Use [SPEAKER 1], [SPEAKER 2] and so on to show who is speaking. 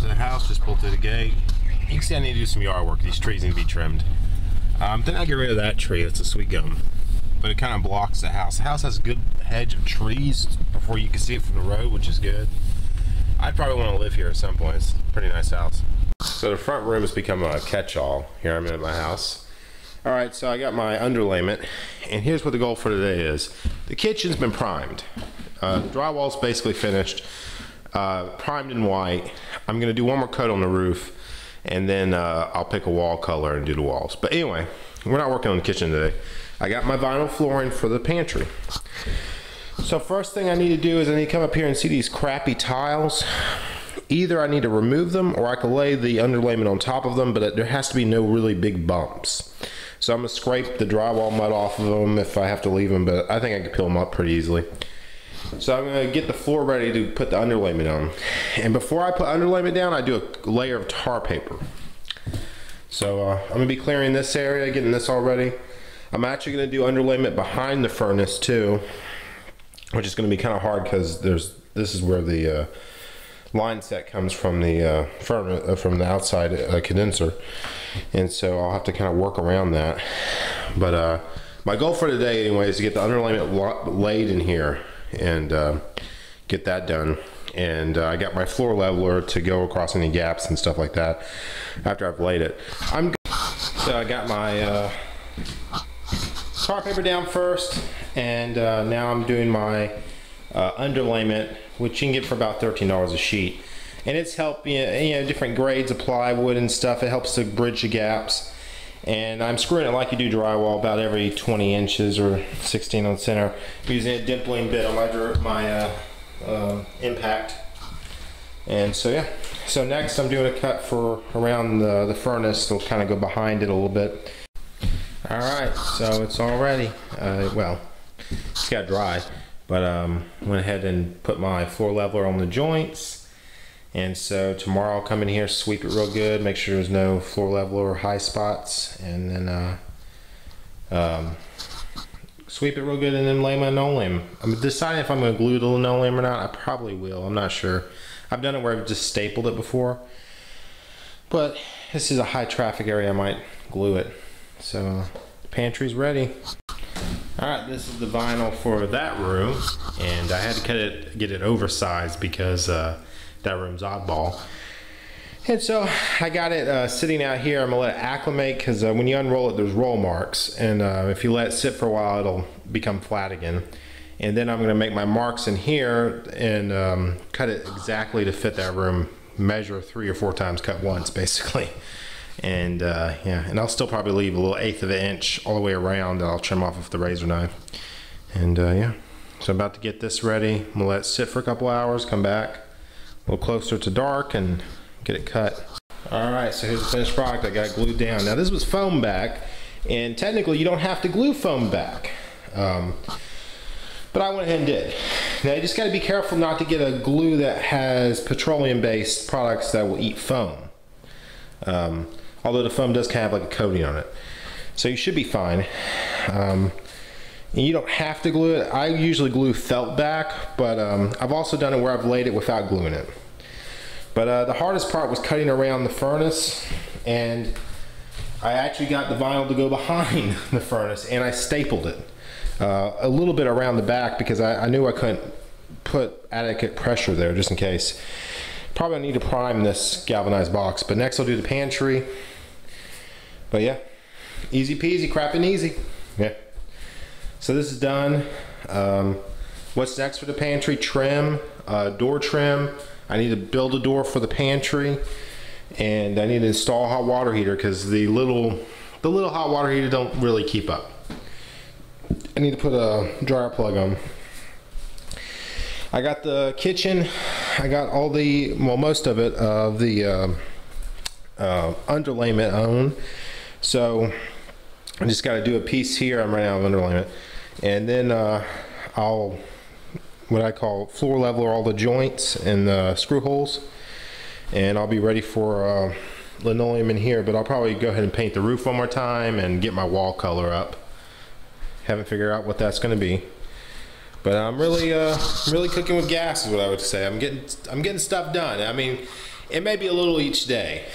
[SPEAKER 1] to the house, just pulled through the gate. You can see I need to do some yard work. These trees need to be trimmed. Then I'll get rid of that tree. It's a sweet gum, but it kind of blocks the house. The house has a good hedge of trees before you can see it from the road, which is good. I'd probably want to live here at some point. It's a pretty nice house. So the front room has become a catch-all. Here I'm in my house. All right, so I got my underlayment, and here's what the goal for today is. The kitchen's been primed. Drywall's basically finished, primed in white. I'm gonna do one more coat on the roof, and then I'll pick a wall color and do the walls. But anyway, we're not working on the kitchen today. I got my vinyl flooring for the pantry. So first thing I need to do is I need to come up here and see these crappy tiles. Either I need to remove them or I can lay the underlayment on top of them, but there has to be no really big bumps. So I'm gonna scrape the drywall mud off of them if I have to leave them, but I think I can peel them up pretty easily. So I'm gonna get the floor ready to put the underlayment on. And before I put underlayment down, I do a layer of tar paper. So I'm gonna be clearing this area, getting this all ready. I'm actually gonna do underlayment behind the furnace too, which is gonna be kind of hard because this is where the line set comes from the from the outside condenser, and so I'll have to kind of work around that. But my goal for today anyway is to get the underlayment laid in here and get that done. And I got my floor leveler to go across any gaps and stuff like that after I've laid it. So I got my tar paper down first, and now I'm doing my underlayment, which you can get for about $13 a sheet, and it's helping, you know, different grades of plywood and stuff. It helps to bridge the gaps, and I'm screwing it like you do drywall, about every 20 inches or 16 on center, using a dimpling bit on my impact. And so yeah, so next I'm doing a cut for around the furnace. It'll kind of go behind it a little bit. All right, so it's all ready. Well, it's got dry. But went ahead and put my floor leveler on the joints, and so tomorrow I'll come in here, sweep it real good, make sure there's no floor leveler or high spots, and then sweep it real good, and then lay my linoleum. I'm deciding if I'm going to glue the linoleum or not. I probably will. I'm not sure. I've done it where I've just stapled it before, but this is a high traffic area. I might glue it. So the pantry's ready. Alright, this is the vinyl for that room, and I had to get it oversized because that room's oddball. And so I got it sitting out here. I'm going to let it acclimate because when you unroll it, there's roll marks, and if you let it sit for a while, it'll become flat again. And then I'm going to make my marks in here and cut it exactly to fit that room. Measure 3 or 4 times, cut once, basically. And yeah, and I'll still probably leave a little 1/8 of an inch all the way around that I'll trim off with the razor knife. And yeah, so I'm about to get this ready. I'm gonna let it sit for a couple hours, come back a little closer to dark and get it cut. All right, so here's the finished product. I got it glued down. Now this was foam back, and technically you don't have to glue foam back, but I went ahead and did. Now you just got to be careful not to get a glue that has petroleum-based products that will eat foam. Although the foam does kind of have like a coating on it, so you should be fine. And you don't have to glue it. I usually glue felt back, but I've also done it where I've laid it without gluing it. But the hardest part was cutting around the furnace, and I actually got the vinyl to go behind the furnace, and I stapled it a little bit around the back because I knew I couldn't put adequate pressure there just in case. Probably need to prime this galvanized box, but next I'll do the pantry. But yeah, easy peasy, crapping easy. Yeah. So this is done. What's next for the pantry? Trim, door trim. I need to build a door for the pantry, and I need to install a hot water heater because the little hot water heater don't really keep up. I need to put a dryer plug on. I got the kitchen. I got all the, well, most of it, the underlayment on. So I just got to do a piece here. I'm running out of underlayment, and then I'll, what I call floor leveler all the joints and the screw holes, and I'll be ready for linoleum in here. But I'll probably go ahead and paint the roof one more time and get my wall color up. Haven't figured out what that's going to be. But I'm really cooking with gas is what I would say. I'm getting stuff done. I mean, It may be a little each day.